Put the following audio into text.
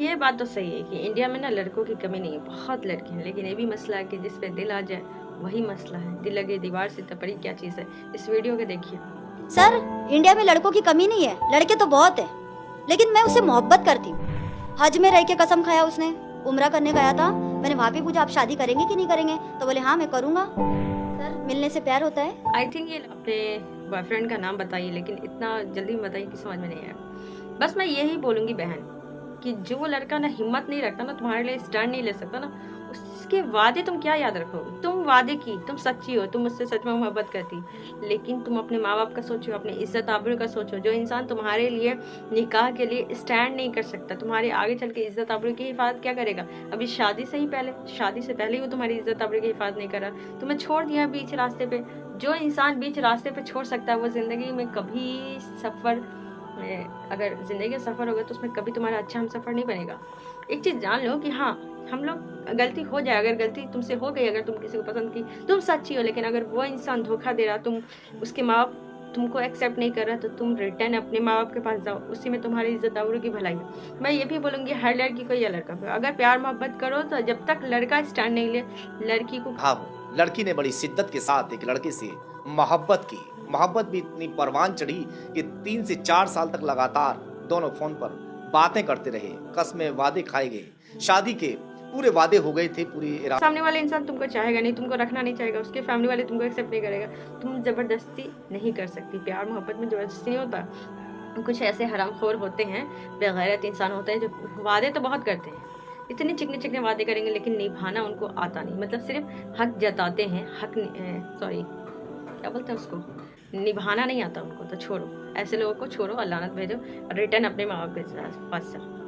ये बात तो सही है कि इंडिया में ना लड़कों की कमी नहीं है, बहुत लड़के हैं, लेकिन ये भी मसला है कि जिस पे दिल आ जाए वही मसला है। दिल लगे दीवार से तपड़ी क्या चीज़ है। इस वीडियो को देखिए। सर, इंडिया में लड़कों की कमी नहीं है, लड़के तो बहुत है, लेकिन मैं उससे मोहब्बत करती हूँ। हज में रह के कसम खाया उसने। उम्रा करने गया था, मैंने वहाँ भी पूछा आप शादी करेंगे कि नहीं करेंगे, तो बोले हाँ मैं करूँगा। सर, मिलने से प्यार होता है? आई थिंक ये अपने बॉयफ्रेंड का नाम बताइए, लेकिन इतना जल्दी में बताइए कि समझ में नहीं आया। बस मैं यही बोलूँगी बहन कि जो लड़का ना हिम्मत नहीं रखता ना, तुम्हारे लिए स्टैंड नहीं ले सकता ना, उसके वादे तुम क्या याद रखोगे। तुम वादे की, तुम सच्ची हो, तुम मुझसे सच में मोहब्बत करती, लेकिन तुम अपने माँ बाप का सोचो, अपनी इज्जत आबरू का सोचो। जो इंसान तुम्हारे लिए निकाह के लिए स्टैंड नहीं कर सकता, तुम्हारे आगे चल के इज्जत आबरू की हिफाजत क्या करेगा। अभी शादी से पहले ही वो तुम्हारी इज्जत आबरू की हिफाजत नहीं कर रहा, तुम्हें छोड़ दिया बीच रास्ते पे। जो इंसान बीच रास्ते पे छोड़ सकता है वो ज़िंदगी में कभी सफ़र में, अगर ज़िंदगी का सफ़र होगा तो उसमें कभी तुम्हारा अच्छा हम सफ़र नहीं बनेगा। एक चीज़ जान लो कि हाँ, हम लोग गलती हो जाए, अगर गलती तुमसे हो गई, अगर तुम किसी को पसंद की, तुम सच्ची हो, लेकिन अगर वो इंसान धोखा दे रहा, तुम उसके माँ बाप तुमको एक्सेप्ट नहीं कर रहा, तो तुम रिटर्न अपने माँ बाप के पास जाओ, उसी में तुम्हारी इज्जत आबरू की भलाई है। मैं ये भी बोलूँगी हर लड़की को या लड़का को, अगर प्यार मोहब्बत करो तो जब तक लड़का स्टैंड नहीं ले, लड़की को हाँ, लड़की ने बड़ी शिद्दत के साथ एक लड़के से मोहब्बत की। मोहब्बत भी इतनी परवान चढ़ी कि 3 से 4 साल तक लगातार दोनों फ़ोन पर बातें करते रहे, कस्में वादे खाए गए। शादी के पूरे वादे हो गए थे, पूरी सामने वाला इंसान तुमको चाहेगा नहीं, तुमको रखना नहीं चाहेगा, उसके फैमिली वाले तुमको एक्सेप्ट नहीं करेगा। तुम ज़बरदस्ती नहीं कर सकती, प्यार मोहब्बत में ज़बरदस्ती नहीं होता। कुछ ऐसे हरामखोर होते हैं, बेगैरत इंसान होते हैं जो वादे तो बहुत करते हैं, इतने चिकने-चिकने वादे करेंगे लेकिन निभाना उनको आता नहीं। मतलब सिर्फ़ हक जताते हैं, सॉरी क्या बोलते हैं उसको, निभाना नहीं आता उनको, तो छोड़ो। ऐसे लोगों को छोड़ो और लानत भेजो और रिटर्न अपने माँ-बाप के पास जाओ।